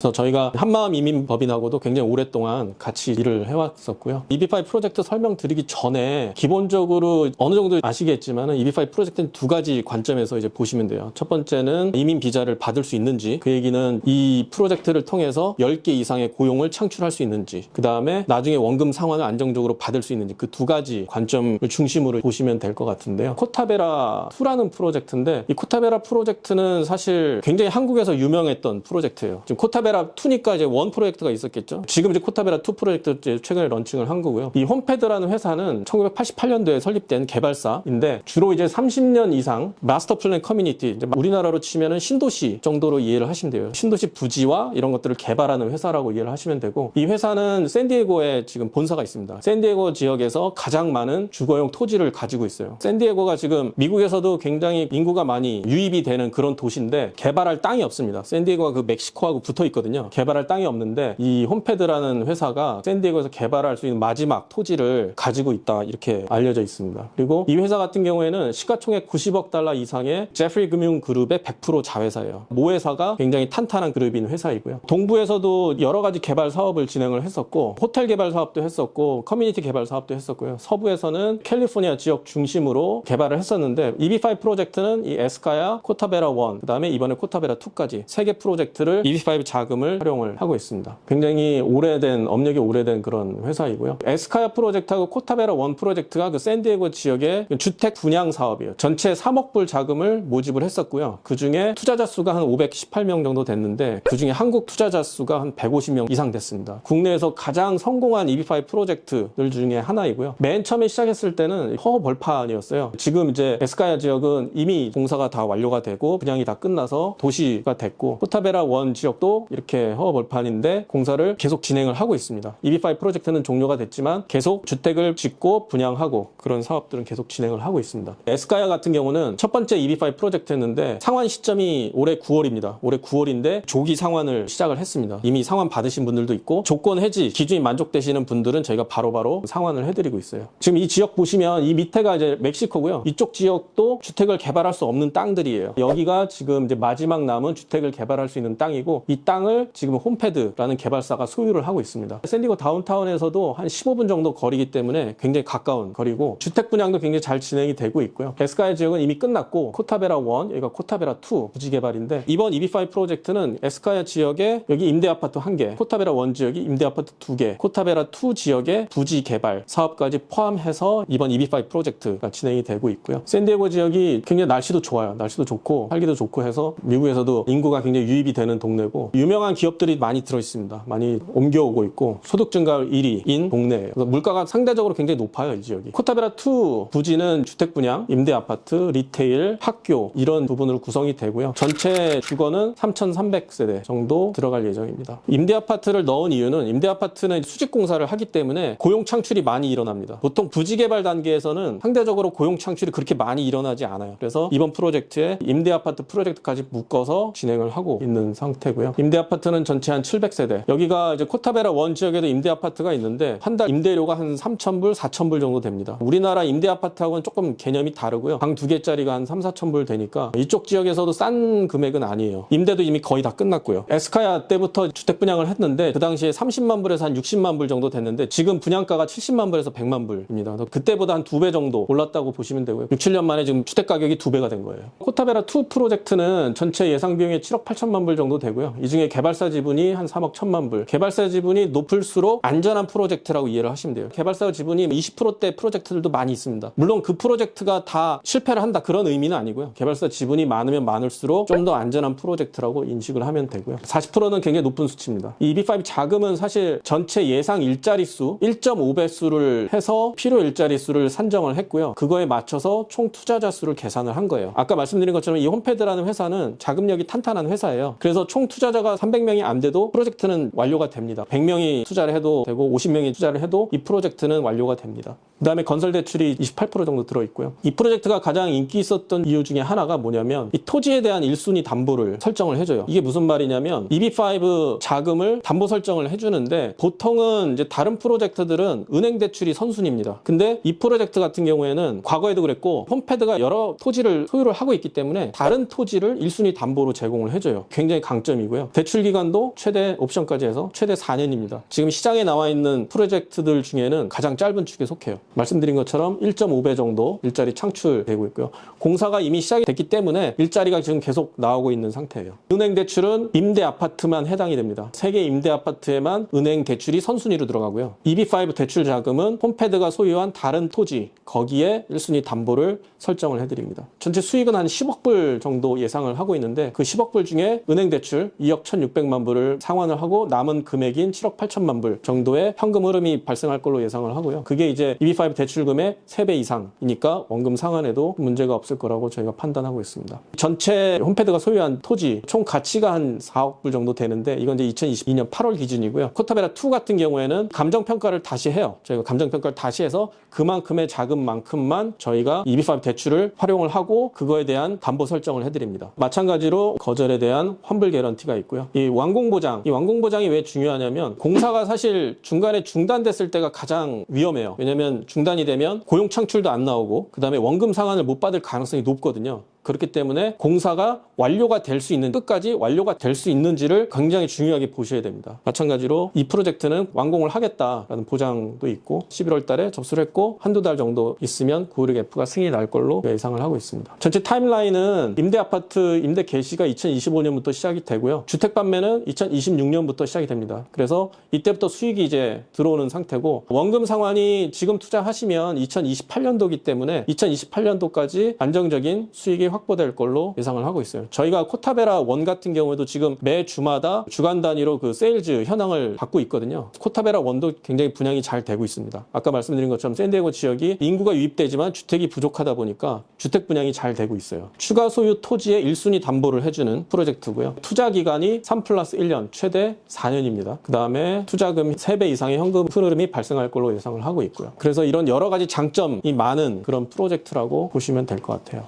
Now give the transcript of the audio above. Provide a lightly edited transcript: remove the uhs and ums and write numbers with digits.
그래서 저희가 한마음 이민법인하고도 굉장히 오랫동안 같이 일을 해왔었고요. EB5 프로젝트 설명드리기 전에 기본적으로 어느 정도 아시겠지만 EB5 프로젝트는 두 가지 관점에서 이제 보시면 돼요. 첫 번째는 이민 비자를 받을 수 있는지, 그 얘기는 이 프로젝트를 통해서 10개 이상의 고용을 창출할 수 있는지, 그 다음에 나중에 원금 상환을 안정적으로 받을 수 있는지, 그 두 가지 관점을 중심으로 보시면 될 것 같은데요. 코타베라2라는 프로젝트인데, 이 코타베라 프로젝트는 사실 굉장히 한국에서 유명했던 프로젝트예요. 지금 코타베라2니까 이제 원 프로젝트가 있었겠죠. 지금 이제 코타베라2 프로젝트 최근에 런칭을 한 거고요. 이 홈패드라는 회사는 1988년도에 설립된 개발사인데, 주로 이제 30년 이상 마스터 플랜 커뮤니티, 이제 우리나라로 치면은 신도시 정도로 이해를 하시면 돼요. 신도시 부지와 이런 것들을 개발하는 회사라고 이해를 하시면 되고, 이 회사는 샌디에고에 지금 본사가 있습니다. 샌디에고 지역에서 가장 많은 주거용 토지를 가지고 있어요. 샌디에고가 지금 미국에서도 굉장히 인구가 많이 유입이 되는 그런 도시인데 개발할 땅이 없습니다. 샌디에고가 그 멕시코하고 붙어 있거든요. 개발할 땅이 없는데 이 홈패드라는 회사가 샌디에고에서 개발할 수 있는 마지막 토지를 가지고 있다, 이렇게 알려져 있습니다. 그리고 이 회사 같은 경우에는 시가총액 90억 달러 이상의 제프리 금융 그룹의 100% 자회사예요. 모회사가 굉장히 탄탄한 그룹인 회사이고요. 동부에서도 여러 가지 개발 사업을 진행을 했었고, 호텔 개발 사업도 했었고, 커뮤니티 개발 사업도 했었고요. 서부에서는 캘리포니아 지역 중심으로 개발을 했었는데, EB5 프로젝트는 이 에스카야, 코타베라1, 그 다음에 이번에 코타베라2까지 세 개 프로젝트를 EB5 자금을 활용을 하고 있습니다. 굉장히 오래된, 업력이 오래된 그런 회사이고요. 에스카야 프로젝트하고 코타베라1 프로젝트가 그 샌디에고 지역의 주택 분양 사업이에요. 전체 3억 불 자금을 모집을 했었고요. 그 중에 투자자 수가 한 518명 정도 됐는데, 그 중에 한국 투자자 수가 한 150명 이상 됐습니다. 국내에서 가장 성공한 EB5 프로젝트들 중에 하나이고요. 맨 처음에 시작했을 때는 허허벌판이었어요. 지금 이제 에스카야 지역은 이미 공사가 다 완료가 되고 분양이 다 끝나서 도시가 됐고, 코타베라1 지역도 이렇게 허허벌판인데 공사를 계속 진행을 하고 있습니다. EB5 프로젝트는 종료가 됐지만 계속 주택을 짓고 분양하고 그런 사업들은 계속 진행을 하고 있습니다. 에스카야 같은 경우는 첫 번째 EB5 프로젝트였는데 상환 시점이 올해 9월입니다. 올해 9월인데 조기 상환을 시작을 했습니다. 이미 상환 받으신 분들도 있고, 조건 해지 기준이 만족되시는 분들은 저희가 바로바로 상환을 해드리고 있어요. 지금 이 지역 보시면 이 밑에가 이제 멕시코고요. 이쪽 지역도 주택을 개발할 수 없는 땅들이에요. 여기가 지금 이제 마지막 남은 주택을 개발할 수 있는 땅이고, 이 땅을 지금 홈패드라는 개발사가 소유를 하고 있습니다. 샌디에고 다운타운에서도 한 15분 정도 거리기 때문에 굉장히 가까운 거리고, 주택 분양도 굉장히 잘 진행이 되고 있고요. 에스카야 지역은 이미 끝났고, 코타베라1, 여기가 코타베라2 부지 개발인데, 이번 EB5 프로젝트는 에스카야 지역에 여기 임대 아파트 1개, 코타베라1 지역이 임대 아파트 2개, 코타베라2 지역의 부지 개발 사업까지 포함해서 이번 EB5 프로젝트가 진행이 되고 있고요. 샌디에고 지역이 굉장히 날씨도 좋아요. 날씨도 좋고 살기도 좋고 해서 미국에서도 인구가 굉장히 유입이 되는 동네고, 유명한 기업들이 많이 들어있습니다. 많이 옮겨오고 있고, 소득 증가율 1위인 동네예요. 그래서 물가가 상대적으로 굉장히 높아요, 이 지역이. 코타베라2 부지는 주택 분양, 임대 아파트, 리테일, 학교 이런 부분으로 구성이 되고요. 전체 주거는 3,300세대 정도 들어갈 예정입니다. 임대 아파트를 넣은 이유는, 임대 아파트는 수직 공사를 하기 때문에 고용 창출이 많이 일어납니다. 보통 부지 개발 단계에서는 상대적으로 고용 창출이 그렇게 많이 일어나지 않아요. 그래서 이번 프로젝트에 임대 아파트 프로젝트까지 묶어서 진행을 하고 있는 상태고요. 임대 아파트는 전체 한 700세대. 여기가 이제 코타베라1 지역에도 임대 아파트가 있는데 한 달 임대료가 한 3,000불, 4,000불 정도 됩니다. 우리나라 임대 아파트하고는 조금 개념이 다르고요. 방 2개짜리가 한 3, 4,000불 되니까 이쪽 지역에서도 싼 금액은 아니에요. 임대도 이미 거의 다 끝났고요. 에스카야 때부터 주택 분양을 했는데 그 당시에 30만 불에서 한 60만 불 정도 됐는데, 지금 분양가가 70만 불에서 100만 불입니다. 그때보다 한 2배 정도 올랐다고 보시면 되고요. 6, 7년 만에 지금 주택 가격이 2배가 된 거예요. 코타베라2 프로젝트는 전체 예상 비용이 7억 8천만 불 정도 되고요. 이 중에 개발사 지분이 한 3억 1천만 불. 개발사 지분이 높을수록 안전한 프로젝트라고 이해를 하시면 돼요. 개발사 지분이 20%대 프로젝트들도 많이 있습니다. 물론 그 프로젝트가 다 실패를 한다, 그런 의미는 아니고요. 개발사 지분이 많으면 많을수록 좀 더 안전한 프로젝트라고 인식을 하면 되고요. 40%는 굉장히 높은 수치입니다. 이 EB5 자금은 사실 전체 예상 일자리 수 1.5배수를 해서 필요 일자리 수를 산정을 했고요. 그거에 맞춰서 총 투자자 수를 계산을 한 거예요. 아까 말씀드린 것처럼 이 홈패드라는 회사는 자금력이 탄탄한 회사예요. 그래서 총 투자자가 300명이 안 돼도 프로젝트는 완료가 됩니다. 100명이 투자를 해도 되고 50명이 투자를 해도 이 프로젝트는 완료가 됩니다. 그다음에 건설 대출이 28% 정도 들어있고요. 이 프로젝트가 가장 인기 있었던 이유 중에 하나가 뭐냐면 이 토지에 대한 1순위 담보를 설정을 해줘요. 이게 무슨 말이냐면 EB5 자금을 담보 설정을 해주는데 보통은 이제 다른 프로젝트들은 은행 대출이 선순위입니다. 근데 이 프로젝트 같은 경우에는 과거에도 그랬고 홈패드가 여러 토지를 소유를 하고 있기 때문에 다른 토지를 1순위 담보로 제공을 해줘요. 굉장히 강점이고요. 대출 기간도 최대 옵션까지 해서 최대 4년입니다. 지금 시장에 나와 있는 프로젝트들 중에는 가장 짧은 축에 속해요. 말씀드린 것처럼 1.5배 정도 일자리 창출되고 있고요. 공사가 이미 시작이 됐기 때문에 일자리가 지금 계속 나오고 있는 상태예요. 은행 대출은 임대 아파트만 해당이 됩니다. 3개 임대 아파트에만 은행 대출이 선순위로 들어가고요. EB5 대출 자금은 홈패드가 소유한 다른 토지, 거기에 1순위 담보를 설정을 해드립니다. 전체 수익은 한 10억 불 정도 예상을 하고 있는데 그 10억 불 중에 은행 대출 2억 1,600만 불을 상환을 하고 남은 금액인 7억 8천만 불 정도의 현금 흐름이 발생할 걸로 예상을 하고요. 그게 이제 EB5 대출금의 3배 이상이니까 원금 상환에도 문제가 없을 거라고 저희가 판단하고 있습니다. 전체 홈패드가 소유한 토지 총 가치가 한 4억 불 정도 되는데 이건 이제 2022년 8월 기준이고요. 코타베라2 같은 경우에는 감정평가를 다시 해요. 저희가 감정평가를 다시 해서 그만큼의 자금만큼만 저희가 EB5 대출을 활용을 하고 그거에 대한 담보 설정을 해드립니다. 마찬가지로 거절에 대한 환불 개런티가 있고요. 이 완공보장이 왜 중요하냐면 공사가 사실 중간에 중단됐을 때가 가장 위험해요. 왜냐면 중단이 되면 고용 창출도 안 나오고 그 다음에 원금 상환을 못 받을 가능성이 높거든요. 그렇기 때문에 공사가 완료가 될 수 있는 끝까지 완료가 될 수 있는지를 굉장히 중요하게 보셔야 됩니다. 마찬가지로 이 프로젝트는 완공을 하겠다라는 보장도 있고 11월 달에 접수를 했고 한두 달 정도 있으면 916F가 승인이 날 걸로 예상을 하고 있습니다. 전체 타임라인은 임대 아파트 임대 개시가 2025년부터 시작이 되고요. 주택 판매는 2026년부터 시작이 됩니다. 그래서 이때부터 수익이 이제 들어오는 상태고 원금 상환이 지금 투자하시면 2028년도이기 때문에 2028년도까지 안정적인 수익이 확보될 걸로 예상을 하고 있어요. 저희가 코타베라 1 같은 경우에도 지금 매 주마다 주간 단위로 그 세일즈 현황을 받고 있거든요. 코타베라 1도 굉장히 분양이 잘 되고 있습니다. 아까 말씀드린 것처럼 샌디에고 지역이 인구가 유입되지만 주택이 부족하다 보니까 주택 분양이 잘 되고 있어요. 추가 소유 토지의 1순위 담보를 해주는 프로젝트고요. 투자 기간이 3+1년, 최대 4년입니다. 그 다음에 투자금 3배 이상의 현금 흐름이 발생할 걸로 예상을 하고 있고요. 그래서 이런 여러 가지 장점이 많은 그런 프로젝트라고 보시면 될 것 같아요.